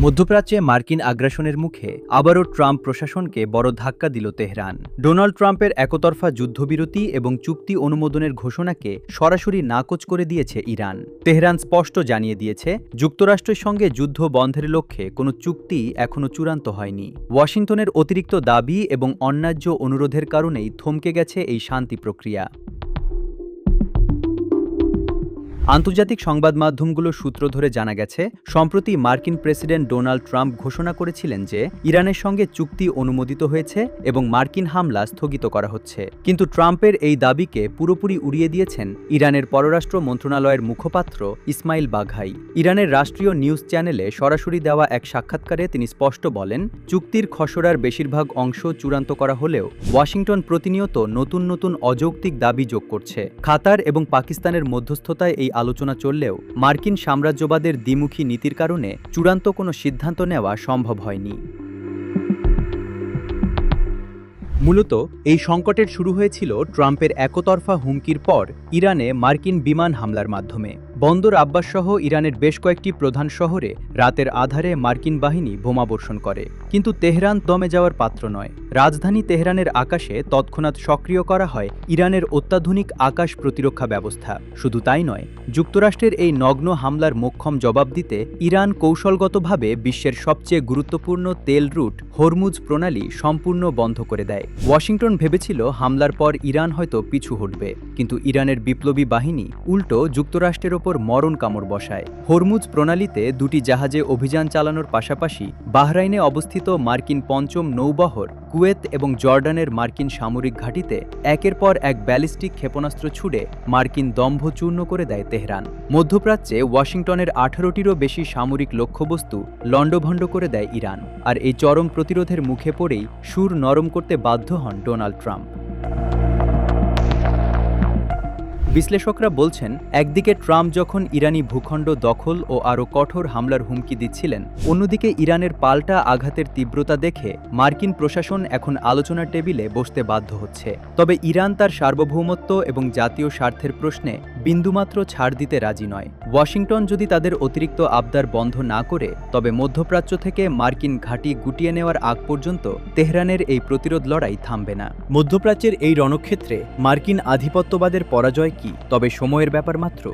মধ্যপ্রাচ্যে মার্কিন আগ্রাসনের মুখে আবারও ট্রাম্প প্রশাসনকে বড় ধাক্কা দিল তেহরান। ডোনাল্ড ট্রাম্পের একতরফা যুদ্ধবিরতি এবং চুক্তি অনুমোদনের ঘোষণাকে সরাসরি নাকচ করে দিয়েছে ইরান। তেহরান স্পষ্ট জানিয়ে দিয়েছে, যুক্তরাষ্ট্রের সঙ্গে যুদ্ধ বন্ধের লক্ষ্যে কোনো চুক্তি এখনও চূড়ান্ত হয়নি। ওয়াশিংটনের অতিরিক্ত দাবি এবং অন্যায্য অনুরোধের কারণেই থমকে গেছে এই শান্তি প্রক্রিয়া। আন্তর্জাতিক সংবাদ মাধ্যমগুলোর সূত্র ধরে জানা গেছে, সম্প্রতি মার্কিন প্রেসিডেন্ট ডোনাল্ড ট্রাম্প ঘোষণা করেছিলেন যে ইরানের সঙ্গে চুক্তি অনুমোদিত হয়েছে এবং মার্কিন হামলা স্থগিত করা হচ্ছে। কিন্তু ট্রাম্পের এই দাবিকে পুরোপুরি উড়িয়ে দিয়েছেন ইরানের পররাষ্ট্র মন্ত্রণালয়ের মুখপাত্র ইসমাইল বাঘাই। ইরানের রাষ্ট্রীয় নিউজ চ্যানেলে সরাসরি দেওয়া এক সাক্ষাৎকারে তিনি স্পষ্ট বলেন, চুক্তির খসড়ার বেশিরভাগ অংশ চূড়ান্ত করা হলেও ওয়াশিংটন প্রতিনিয়ত নতুন নতুন অযৌক্তিক দাবি যোগ করছে। কাতার এবং পাকিস্তানের মধ্যস্থতায় এই আলোচনা চললেও মার্কিন সাম্রাজ্যবাদের দ্বিমুখী নীতির কারণে চূড়ান্ত কোনো সিদ্ধান্ত নেওয়া সম্ভব হয়নি। মূলত এই সংকটের শুরু হয়েছিল ট্রাম্পের একতরফা হুমকির পর ইরানে মার্কিন বিমান হামলার মাধ্যমে। বন্দর আব্বাস সহ ইরানের বেশ কয়েকটি প্রধান শহরে রাতের আধারে মার্কিন বাহিনী বোমাবর্ষণ করে। কিন্তু তেহরান দমে যাওয়ার পাত্র নয়। রাজধানী তেহরানের আকাশে তৎক্ষণাৎ সক্রিয় করা হয় ইরানের অত্যাধুনিক আকাশ প্রতিরক্ষা ব্যবস্থা। শুধু তাই নয়, যুক্তরাষ্ট্রের এই নগ্ন হামলার মোক্ষম জবাব দিতে ইরান কৌশলগতভাবে বিশ্বের সবচেয়ে গুরুত্বপূর্ণ তেল রুট হরমুজ প্রণালী সম্পূর্ণ বন্ধ করে দেয়। ওয়াশিংটন ভেবেছিল হামলার পর ইরান হয়তো পিছু হটবে, কিন্তু ইরানের বিপ্লবী বাহিনী উল্টো যুক্তরাষ্ট্রের ওপর মরণ কামড় বসায়। হরমুজ প্রণালীতে দুটি জাহাজে অভিযান চালানোর পাশাপাশি বাহরাইনে অবস্থিত মার্কিন পঞ্চম নৌবহর, কুয়েত এবং জর্ডানের মার্কিন সামরিক ঘাঁটিতে একের পর এক ব্যালিস্টিক ক্ষেপণাস্ত্র ছুড়ে মার্কিন দম্ভ চূর্ণ করে দেয় তেহরান। মধ্যপ্রাচ্যে ওয়াশিংটনের 18টিরও বেশি সামরিক লক্ষ্যবস্তু লণ্ডভণ্ড করে দেয় ইরান। আর এই চরম প্রতিরোধের মুখে পড়েই সুর নরম করতে বাধ্য হন ডোনাল্ড ট্রাম্প। বিশ্লেষকরা বলছেন, একদিকে ট্রাম্প যখন ইরানি ভূখণ্ড দখল ও আরও কঠোর হামলার হুমকি দিচ্ছিলেন, অন্যদিকে ইরানের পাল্টা আঘাতের তীব্রতা দেখে মার্কিন প্রশাসন এখন আলোচনার টেবিলে বসতে বাধ্য হচ্ছে। তবে ইরান তার সার্বভৌমত্ব এবং জাতীয় স্বার্থের প্রশ্নে বিন্দুমাত্র ছাড় দিতে রাজি নয়। ওয়াশিংটন যদি তাদের অতিরিক্ত আবদার বন্ধ না করে, তবে মধ্যপ্রাচ্য থেকে মার্কিন ঘাঁটি গুটিয়ে নেওয়ার আগ পর্যন্ত তেহরানের এই প্রতিরোধ লড়াই থামবে না। মধ্যপ্রাচ্যের এই রণক্ষেত্রে মার্কিন আধিপত্যবাদের পরাজয় কি তবে সময়ের ব্যাপার মাত্র?